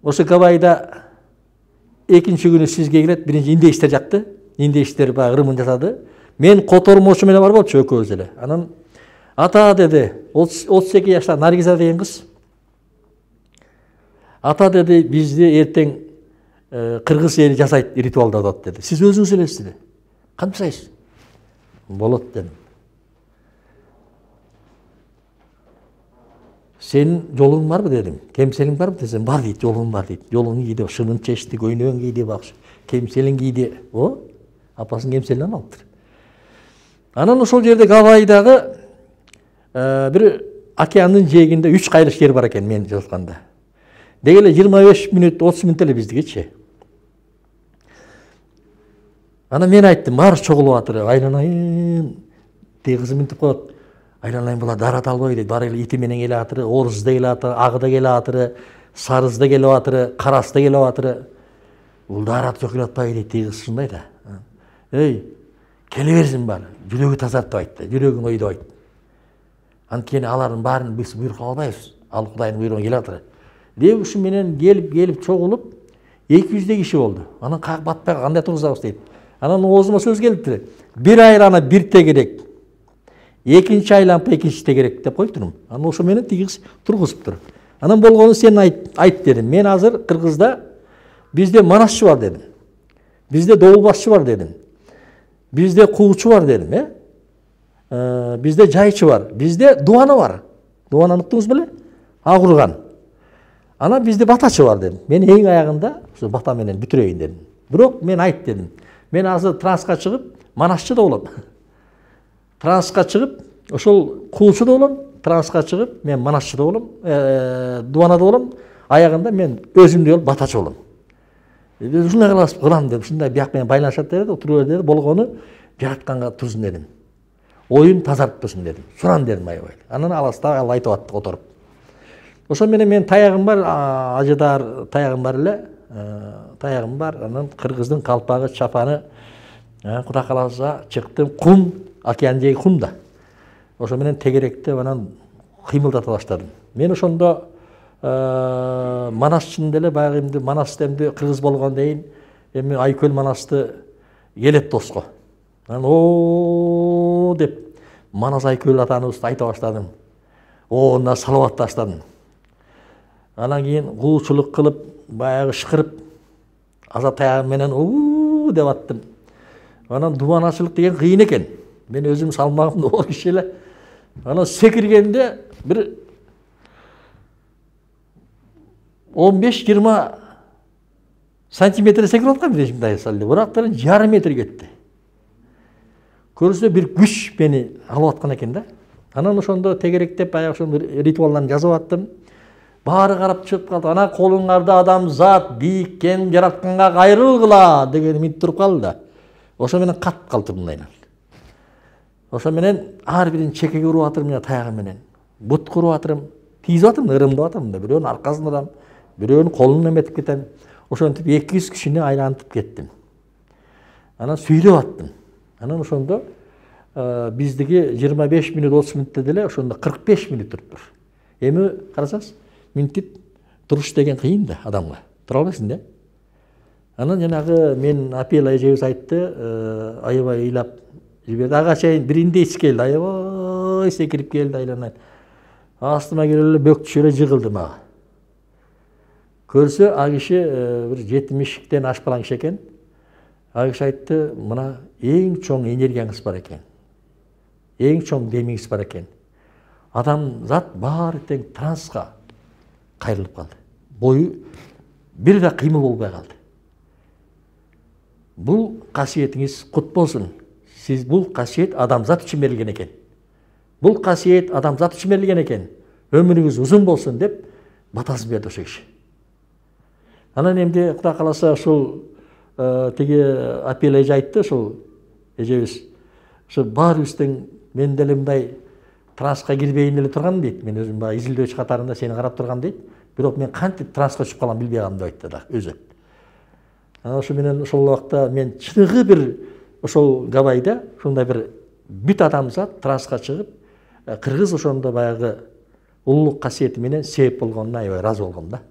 Ошо Гавайда экинчи күнү сизге келет, биринчи индейстер жакты. Индейстер баягы ырымын жасады. Мен котормочу менен бар болчу экөөбүз эле. Анан ата деди, 32 жаштагы Наргиза деген кыз. Ата деди, бизди эртең кыргыз эли жасайт, ритуалдадат деди. Сиз өзүңүз элесиз деди. Кантип жасайсыз? Болот дедим. Сенин жолуң барбы дедим. Кемселиң барбы десем, бар дейт, жолуң бар дейт. Жолуң кийди, шынын чечти, көйнөгүн кийди, бакшы. Кемселиң кийди. О, апасын кемселин алыптыр. Анан ошол жерде Гавайдагы бир океандын жээгинде 3 кайрыш жер бар экен мен жатканда. Деги эле 25 мүнөт, 30 мүнөт эле биздикичи. Анан мен айттым, баары чогулуп атыр, айланайын. Деги кызым мынтип коет. Айланайын булар дарат албай дейт. Баары эле ити менен келе атыр, орус да келе атыр, агы да келе атыр, сарыз да келе атыр, карас да келе атыр. Бул дарат жок келе атпайбы дейт, деги кыз ушундай да. Эй, келе берсин баары. Жүрөгү тазартып айтты, жүрөгүн ойдоп айтты. Анткени алардын баарын биз буйрук албайбыз. Ал Кудайдын буйругуна келе атыр. Деп ушу менен келип чогулуп 200 киши болду. Анан как батпай кандай тургузабыз дейт. Анан оозума сөз келиптир. Бир айлана бир тегерек. Экинчи айланып экинчи тегерек деп коюптурмун. Анан ошо менен тиги кыз тургузуптур. Анан болгону сен айт дедим. Мен азыр Кыргызда бизде манасчы бар дедим. Бизде добулбашчы бар дедим. Бизде куучу бар дедим, бизде жайчы бар. Бизде дуана бар. Дуана уктуңуз беле? Агурган. Анан бизде батачы бар дедим. Мен эң аягында ушу бата менен бүтүрөйүн дедим. Бирок мен айт дедим. Мен азыр трансқа чыгып, манасчы да болом. Трансқа чыгып, ошол куучу да болом, трансқа чыгып, мен манасчы да болом, дуана да болом, аягында мен өзүмдү болуп батачы болом. Ушундай кылам деп, ушундай бияк менен байланышат деди, отуруп деди, болгону жаратканга турсун дедим. Оюн тазартып турсун дедим. Суран дедим аябай. Анан аласта ал айтып аттык отуруп. Ошо менен мен таягым бар, ажыдар таягым бар эле. Таягым бар, анан кыргыздын калпагы, чапаны, Кудай кааласа чыктым, кум, океан жээги кум да. Ошо менен тегеректе анан кыймылдата баштадым. Мен ошондо манасчын деле баягы эмди манасты эмди кыргыз болгондон кийин эми Айкөл манасты келет доско. Анан о деп Манас Айкөл атаныбызды айта баштадым. Оона салават таштадым. Анан кийин куучулук кылып, баягы шыкырып, аза таягым менен деп аттым. Анан дубаначылык деген кыйын экен. Мен өзүм салмагым оор киши эле. Анан секиргенде бир 15-20 сантиметр секирип аткан бир мындай салды. Бирок бир жарым метр кетти. Көрсө бир күч мени алып аткан экен да. Анан ошондо тегеректеп баягы ошондо ритуалдарын жазып аттым. Баары карап чыгып калды. Ана колуңарда адамзат бийиккен жаратканга кайрылгыла деген минт туруп калды да. Ошо менен катып калды мындайынан. Ошо менен ар бирин чекеге уруп атырмын мына таягым менен. Бутка уруп атырмын, тийип атырмын, ырымдап атырмын да. Бирөөнүн аркасына урам, бирөөнүн колун эметип кетем. Ошентип 200 кишини айлантып кеттим. Анан сүйлөп аттым. Анан ошондо биздики 25 мүнөт 30 мүнөттө деле ошондо 45 мүнөт туруптур. Эми карасаңыз, минтип туруш деген кыйын да адамга. Тура албайсың да. Анан жанагы мен апел эжебиз айтты, аябай ыйлап жиберди. Ага чейин бир индейчи келди, аябай секирип келди айланайын. Астыма келип эле бөктүшүп эле жыгылды мага. Көрсө, а киши бир 70-тен ашпалан киши экен. А киши айтты, мына эң чоң энергияңыз бар экен. Эң чоң демиңиз бар экен. Адамзат баары тең транска кайрылып калды. Бою бир да кыймыл болбой калды. Бул касиетиңиз кут болсун. Сиз бул касиет адамзат үчүн берилген экен. Бул касиет адамзат үчүн берилген экен. Өмүрүңүз узун болсун деп батасын берди ошо киши. Анан эмди Кудай кааласа ушул тиги апел эже айтты, ушул эжебиз. Ошо баарыбыз тең мен деле мындай транска кирбейин эле турган дейт. Мен өзүм баягы изилдөөчү катарында сени карап турган дейт. Бирок мен кантип транска түшүп калам билбей калдым деп айтты да өзү. Ошо менен ошол убакта мен чыныгы бир ошол Гавайда ушундай бир бүт адамзат транска чыгып, кыргыз ошондо баягы улуулук касиети менен себеп болгонуна аябай ыраазы болгом да.